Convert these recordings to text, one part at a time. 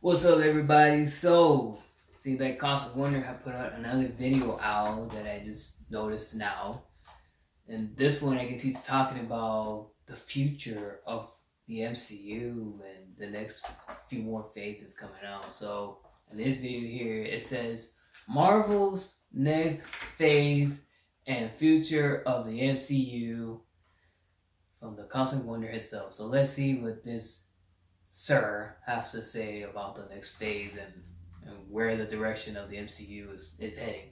What's up, everybody? So, seems like Cosmic Wonder have put out another video out that I just noticed now. And this one, I guess he's talking about the future of the MCU and the next few more phases coming out. So, in this video here, it says Marvel's next phase and future of the MCU from the Cosmic Wonder itself. So, let's see what this Sir have to say about the next phase and where the direction of the MCU is heading.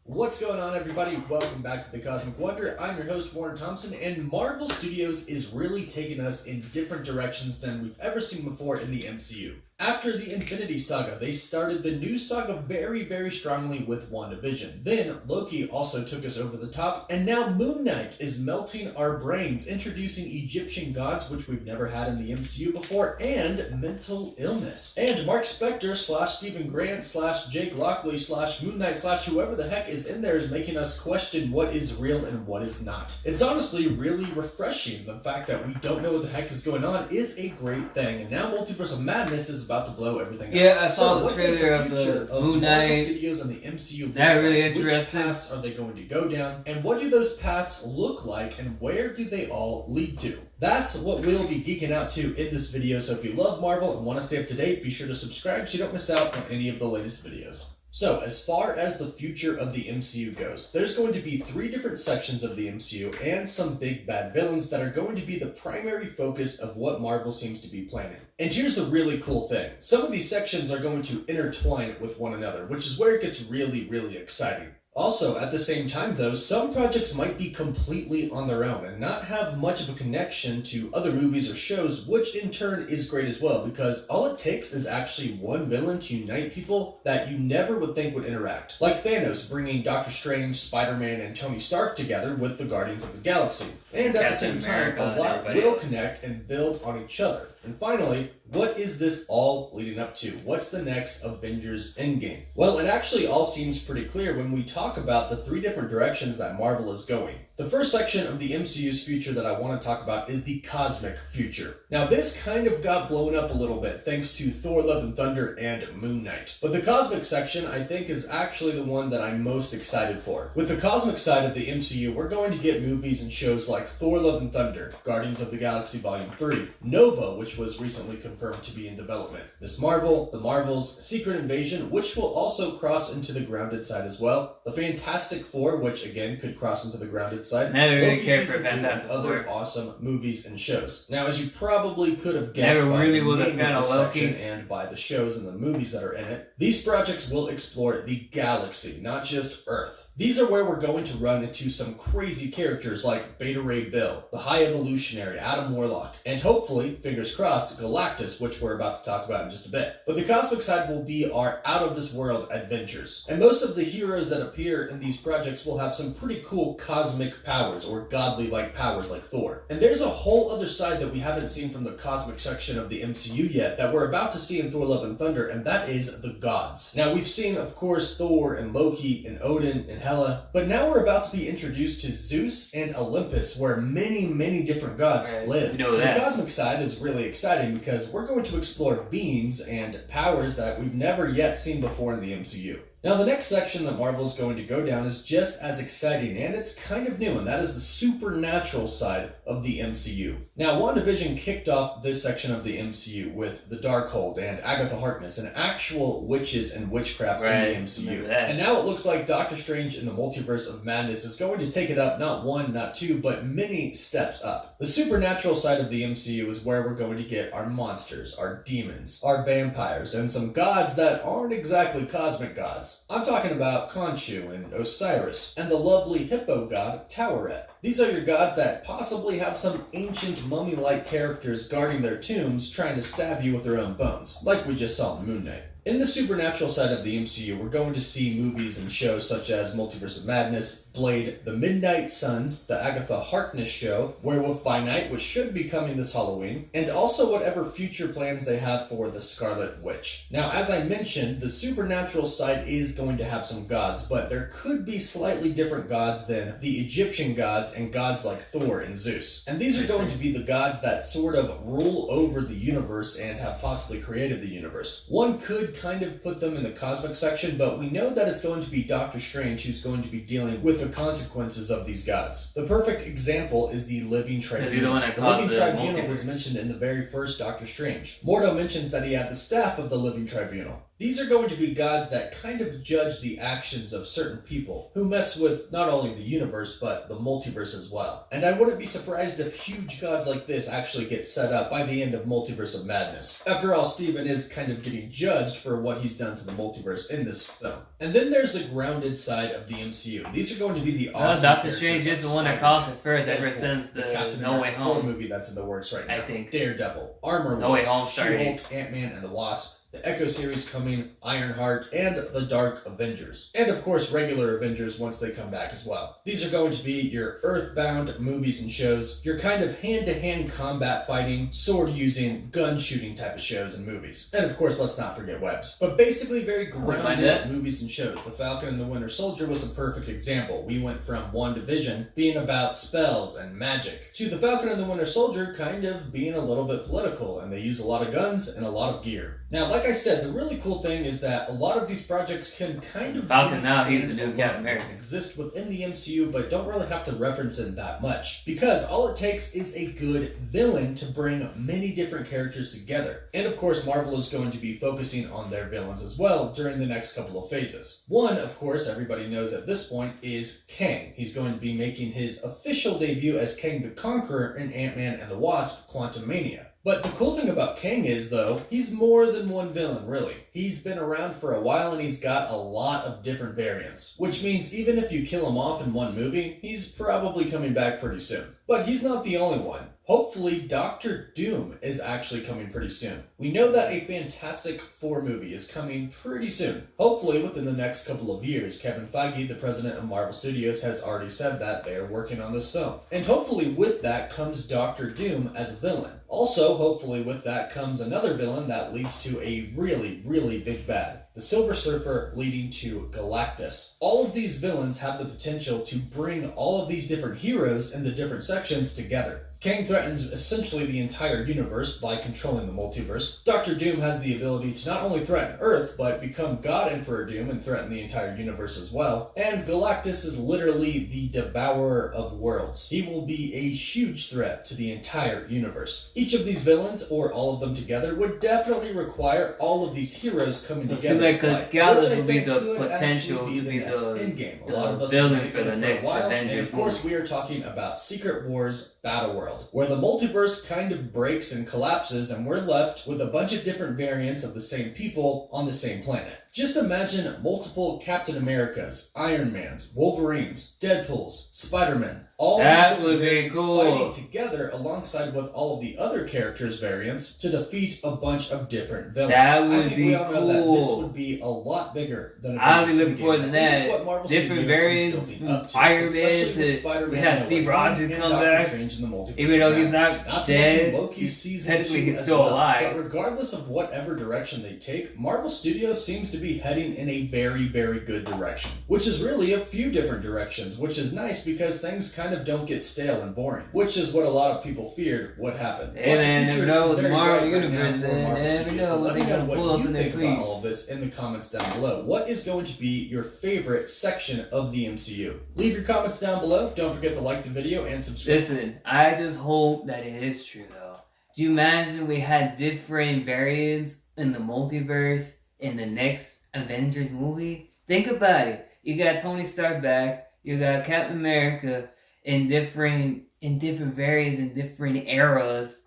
What's going on, everybody? Welcome back to the Cosmic Wonder. I'm your host, Warren Thompson, and Marvel Studios is really taking us in different directions than we've ever seen before in the MCU. After the Infinity Saga, they started the new saga very, very strongly with WandaVision. Then, Loki also took us over the top, and now Moon Knight is melting our brains, introducing Egyptian gods, which we've never had in the MCU before, and mental illness. And Mark Spector / Stephen Grant / Jake Lockley / Moon Knight / whoever the heck is in there is making us question what is real and what is not. It's honestly really refreshing. The fact that we don't know what the heck is going on is a great thing, and now Multiverse of Madness is about to blow everything up. Yeah, I saw the trailer of the Moon Knight Studios and the MCU. That really interesting. Which paths are they going to go down, and what do those paths look like, and where do they all lead to? That's what we'll be geeking out to in this video. So if you love Marvel and want to stay up to date, be sure to subscribe so you don't miss out on any of the latest videos. So, as far as the future of the MCU goes, there's going to be 3 different sections of the MCU and some big bad villains that are going to be the primary focus of what Marvel seems to be planning. And here's the really cool thing. Some of these sections are going to intertwine with one another, which is where it gets really, really exciting. Also, at the same time though, some projects might be completely on their own and not have much of a connection to other movies or shows, which in turn is great as well, because all it takes is actually one villain to unite people that you never would think would interact. Like Thanos bringing Doctor Strange, Spider-Man, and Tony Stark together with the Guardians of the Galaxy. And at the same time, a lot will connect and build on each other. And finally, what is this all leading up to? What's the next Avengers Endgame? Well, it actually all seems pretty clear when we talk about the 3 different directions that Marvel is going. The first section of the MCU's future that I want to talk about is the cosmic future. Now, this kind of got blown up a little bit thanks to Thor: Love and Thunder and Moon Knight. But the cosmic section, I think, is actually the one that I'm most excited for. With the cosmic side of the MCU, we're going to get movies and shows like Thor: Love and Thunder, Guardians of the Galaxy Volume 3, Nova, which was recently confirmed to be in development, Ms. Marvel, The Marvels, Secret Invasion, which will also cross into the grounded side as well, The Fantastic Four, which again could cross into the grounded side, Never really Loki cared for Season 2, Fantastic and other Four. awesome movies and shows. Now, as you probably could have guessed Never by really the was a name fan of of the Loki. section and by the shows and the movies that are in it, these projects will explore the galaxy, not just Earth. These are where we're going to run into some crazy characters like Beta Ray Bill, the High Evolutionary, Adam Warlock, and hopefully, fingers crossed, Galactus, which we're about to talk about in just a bit. But the cosmic side will be our out-of-this-world adventures. And most of the heroes that appear in these projects will have some pretty cool cosmic powers, or godly-like powers like Thor. And there's a whole other side that we haven't seen from the cosmic section of the MCU yet that we're about to see in Thor: Love and Thunder, and that is the gods. Now, we've seen, of course, Thor and Loki and Odin and Hela, but now we're about to be introduced to Zeus and Olympus, where many, many different gods live. So the cosmic side is really exciting because we're going to explore beings and powers that we've never yet seen before in the MCU. Now, the next section that Marvel's going to go down is just as exciting, and it's kind of new, and that is the supernatural side of the MCU. Now, WandaVision kicked off this section of the MCU with the Darkhold and Agatha Harkness, and actual witches and witchcraft in the MCU. And now it looks like Doctor Strange in the Multiverse of Madness is going to take it up not 1, not 2, but many steps up. The supernatural side of the MCU is where we're going to get our monsters, our demons, our vampires, and some gods that aren't exactly cosmic gods. I'm talking about Khonshu and Osiris, and the lovely hippo god Taweret. These are your gods that possibly have some ancient mummy-like characters guarding their tombs trying to stab you with their own bones, like we just saw in Moon Knight. In the supernatural side of the MCU, we're going to see movies and shows such as Multiverse of Madness, Blade, The Midnight Suns, the Agatha Harkness show, Werewolf by Night, which should be coming this Halloween, and also whatever future plans they have for the Scarlet Witch. Now, as I mentioned, the supernatural side is going to have some gods, but there could be slightly different gods than the Egyptian gods and gods like Thor and Zeus. And these are going to be the gods that sort of rule over the universe and have possibly created the universe. One could kind of put them in the cosmic section, but we know that it's going to be Doctor Strange who's going to be dealing with the consequences of these gods. The perfect example is the Living Tribunal. The Living Tribunal was mentioned in the very first Doctor Strange. Mordo mentions that he had the staff of the Living Tribunal. These are going to be gods that kind of judge the actions of certain people who mess with not only the universe, but the multiverse as well. And I wouldn't be surprised if huge gods like this actually get set up by the end of Multiverse of Madness. After all, Steven is kind of getting judged for what he's done to the multiverse in this film. And then there's the grounded side of the MCU. These are going to be the awesome Doctor Strange is the one that calls it first Deadpool, ever since the Captain No Way America Home movie that's in the works right now. I think. Daredevil, Armor No Way Wars, Home started. She-Hulk, Ant-Man and the Wasp, the Echo series coming, Ironheart, and the Dark Avengers. And of course, regular Avengers once they come back as well. These are going to be your Earthbound movies and shows, your kind of hand-to-hand combat fighting, sword-using, gun-shooting type of shows and movies. And of course, let's not forget webs. But basically very grounded movies and shows. The Falcon and the Winter Soldier was a perfect example. We went from WandaVision being about spells and magic to the Falcon and the Winter Soldier kind of being a little bit political, and they use a lot of guns and a lot of gear. Now, like I said, the really cool thing is that a lot of these projects can kind of Falcon now, he's the new Captain America. Exist within the MCU, but don't really have to reference it that much. Because all it takes is a good villain to bring many different characters together. And of course, Marvel is going to be focusing on their villains as well during the next couple of phases. One, of course, everybody knows at this point, is Kang. He's going to be making his official debut as Kang the Conqueror in Ant-Man and the Wasp: Quantumania. But the cool thing about Kang is, though, he's more than one villain, really. He's been around for a while and he's got a lot of different variants. Which means even if you kill him off in one movie, he's probably coming back pretty soon. But he's not the only one. Hopefully, Doctor Doom is actually coming pretty soon. We know that a Fantastic Four movie is coming pretty soon. Hopefully, within the next couple of years. Kevin Feige, the president of Marvel Studios, has already said that they are working on this film. And hopefully with that comes Doctor Doom as a villain. Also, hopefully with that comes another villain that leads to a really, really big bad. The Silver Surfer leading to Galactus. All of these villains have the potential to bring all of these different heroes in the different sections together. Kang threatens essentially the entire universe by controlling the multiverse. Doctor Doom has the ability to not only threaten Earth, but become God Emperor Doom and threaten the entire universe as well. And Galactus is literally the devourer of worlds. He will be a huge threat to the entire universe. Each of these villains, or all of them together, would definitely require all of these heroes coming together. Like Galactus will be the potential to be the endgame. A lot of us villain for the next Avengers. And of course, we are talking about Secret Wars Battleworld, where the multiverse kind of breaks and collapses and we're left with a bunch of different variants of the same people on the same planet. Just imagine multiple Captain Americas, Iron Mans, Wolverines, Deadpools, Spider-Man, all that these would be variants cool. Fighting together alongside with all of the other characters' variants to defeat a bunch of different villains. That would I think be we all know cool. that this would be a lot bigger than I'll be Avengers looking forward to Endgame. I think that. it's what Marvel Different Studios is variants, building up to, Iron especially Man with to Spider-Man we have No Steve Way Rogers Home and come Doctor back. Strange in the Multiverse Even though of he's Madness. not to dead, mention Loki's season technically 2 he's as still well. alive. But regardless of whatever direction they take, Marvel Studios seems to be heading in a very, very good direction. Which is really a few different directions, which is nice because things kind of don't get stale and boring. Which is what a lot of people feared would happen. Hey man, never know with Marvel Universe, Never know what let me know pull what up you in their think sleeve. about all of this in the comments down below. What is going to be your favorite section of the MCU? Leave your comments down below. Don't forget to like the video and subscribe. Listen, I just hope that it is true though. Do you imagine we had different variants in the multiverse in the next Avengers movie? Think about it. You got Tony Stark back, you got Captain America in different variants in different eras.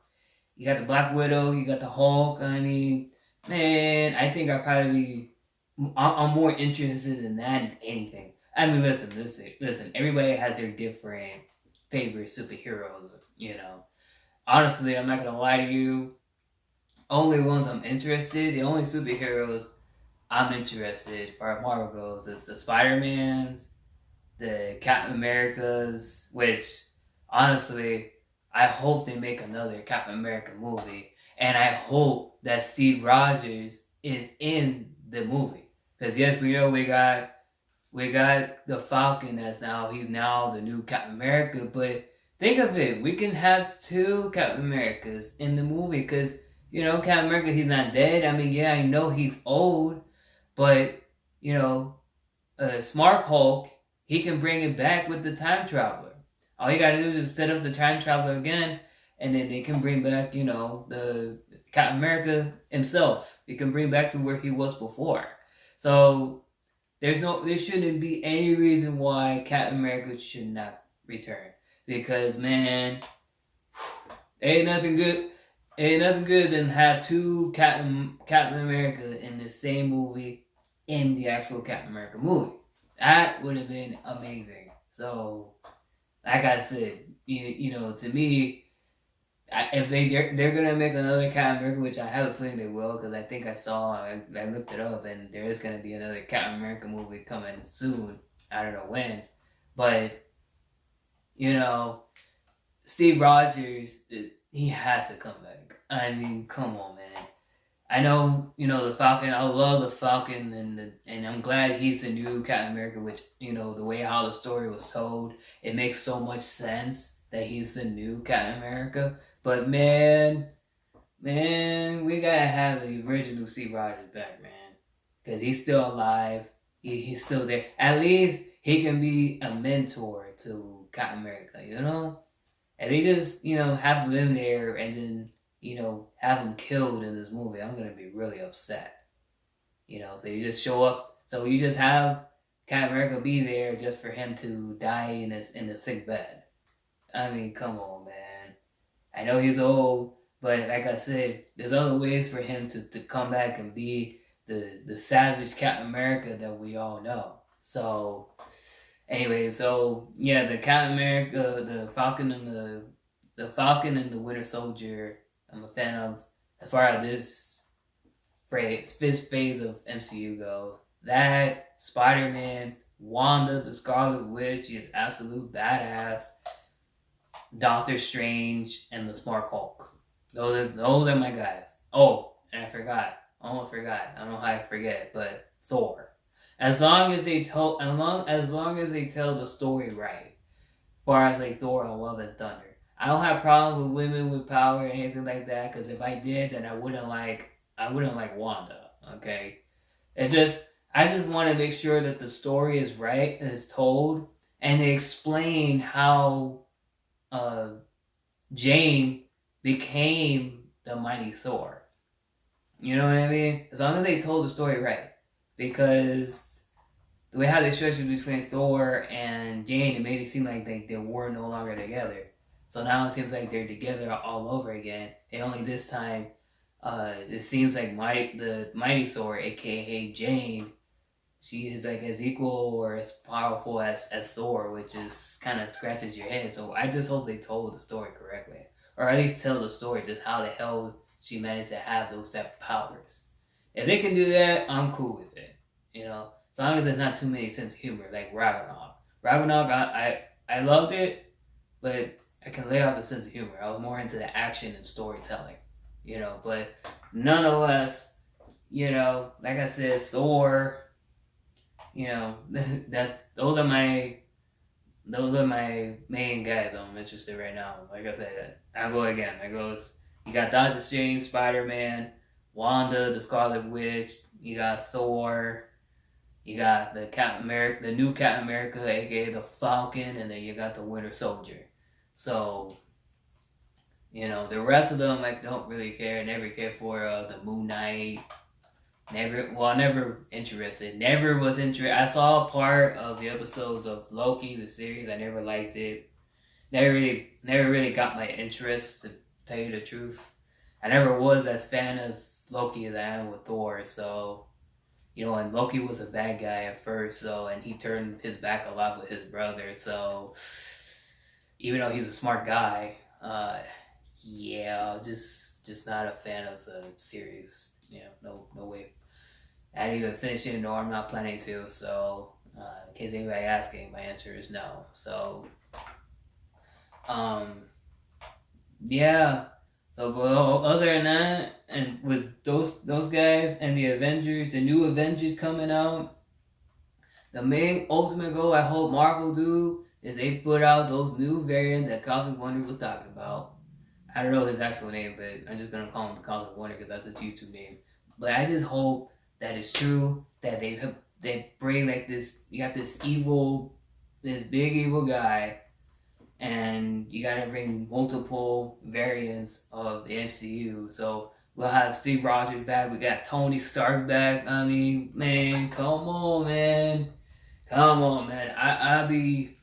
You got the Black Widow, you got the Hulk. I mean, man, I think I'm more interested in that than anything. I mean, listen. Everybody has their different favorite superheroes, you know. Honestly, I'm not gonna lie to you. Only ones I'm interested, the only superheroes I'm interested, as far as Marvel goes, is the Spider-Mans, the Captain Americas, which honestly, I hope they make another Captain America movie, and I hope that Steve Rogers is in the movie. Because yes, we know we got the Falcon as now he's now the new Captain America, but think of it, we can have two Captain Americas in the movie because Captain America he's not dead. I mean, yeah, I know he's old, but you know Smart Hulk, he can bring it back with the time traveler. All you gotta do is set up the time traveler again, and then they can bring back, the Captain America himself. He can bring back to where he was before. So there shouldn't be any reason why Captain America should not return. Because man, ain't nothing good. Ain't nothing good than have two Captain America in the same movie in the actual Captain America movie. That would have been amazing. So, like I said, to me, if they're gonna make another Captain America, which I have a feeling they will, because I think I looked it up, and there is gonna be another Captain America movie coming soon. I don't know when, but Steve Rogers, he has to come back. I mean, come on, man. I know, the Falcon. I love the Falcon, and I'm glad he's the new Captain America. Which the way how the story was told, it makes so much sense that he's the new Captain America. But man, we gotta have the original Steve Rogers back, man, because he's still alive. He's still there. At least he can be a mentor to Captain America. And they just have him there, and then have him killed in this movie, I'm gonna be really upset. So you just show up. So you just have Captain America be there just for him to die in a sick bed. I mean, come on, man. I know he's old, but like I said, there's other ways for him to come back and be the savage Captain America that we all know. So anyway, so yeah, the Captain America, the Falcon and the Winter Soldier, I'm a fan of as far as this phase of MCU goes. That Spider-Man, Wanda, the Scarlet Witch is absolute badass. Doctor Strange and the Smart Hulk. Those are my guys. Oh, and I forgot. Almost forgot. I don't know how I forget, but Thor. As long as they tell the story right, as far as like Thor and Love and Thunder. I don't have problems with women with power or anything like that, because if I did, then I wouldn't like Wanda. Okay, I just want to make sure that the story is right and is told, and they explain how Jane became the mighty Thor. You know what I mean? As long as they told the story right, because the way how they stretched between Thor and Jane, it made it seem like they were no longer together. So now it seems like they're together all over again. And only this time, it seems like the mighty Thor, aka Jane, she is like as equal or as powerful as Thor, which is kind of scratches your head. So I just hope they told the story correctly, or at least tell the story just how the hell she managed to have those type of powers. If they can do that, I'm cool with it. As long as there's not too many sense of humor like Ragnarok. I loved it, but I can lay off the sense of humor. I was more into the action and storytelling, But nonetheless, like I said, Thor. Those are my main guys I'm interested right now. Like I said, I'll go again. It goes. You got Doctor Strange, Spider-Man, Wanda, the Scarlet Witch. You got Thor. You got the new Captain America, aka the Falcon, and then you got the Winter Soldier. So, the rest of them I don't really care. Never cared for the Moon Knight. Never interested. Never was interested. I saw part of the episodes of Loki, the series. I never liked it. Never really got my interest, to tell you the truth. I never was as fan of Loki as I am with Thor. So, and Loki was a bad guy at first. So, and he turned his back a lot with his brother. So, even though he's a smart guy, just not a fan of the series. No way. I didn't even finish it, nor I'm not planning to. So In case anybody asking, my answer is no. So, yeah. So, but other than that, and with those guys and the Avengers, the new Avengers coming out, the main ultimate goal I hope Marvel do is they put out those new variants that Cosmic Wonder was talking about. I don't know his actual name, but I'm just gonna call him the Cosmic Wonder because that's his YouTube name. But I just hope that it's true that they bring like this. You got this big evil guy, and you gotta bring multiple variants of the MCU. So we'll have Steve Rogers back. We got Tony Stark back. I mean, man, come on, man. Come on, man. I'll be.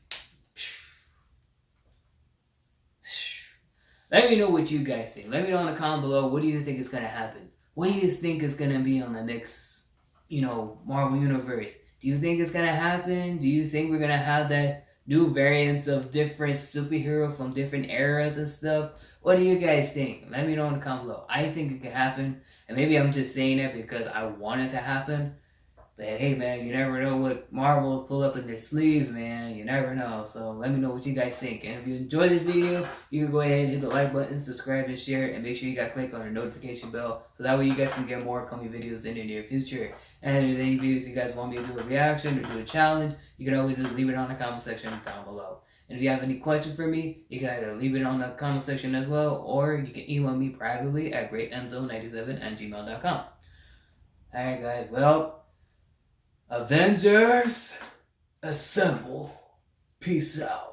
Let me know what you guys think. Let me know in the comment below. What do you think is gonna happen? What do you think is gonna be on the next, Marvel Universe? Do you think it's gonna happen? Do you think we're gonna have that new variants of different superheroes from different eras and stuff? What do you guys think? Let me know in the comment below. I think it could happen, and maybe I'm just saying it because I want it to happen. But hey, man, you never know what Marvel will pull up in their sleeves, man. You never know. So let me know what you guys think. And if you enjoyed this video, you can go ahead and hit the like button, subscribe, and share. And make sure you click on the notification bell. So that way you guys can get more coming videos in the near future. And if there's any videos you guys want me to do a reaction or do a challenge, you can always just leave it on the comment section down below. And if you have any questions for me, you can either leave it on the comment section as well, or you can email me privately at greatenzo97@gmail.com. Alright, guys. Well, Avengers, assemble. Peace out.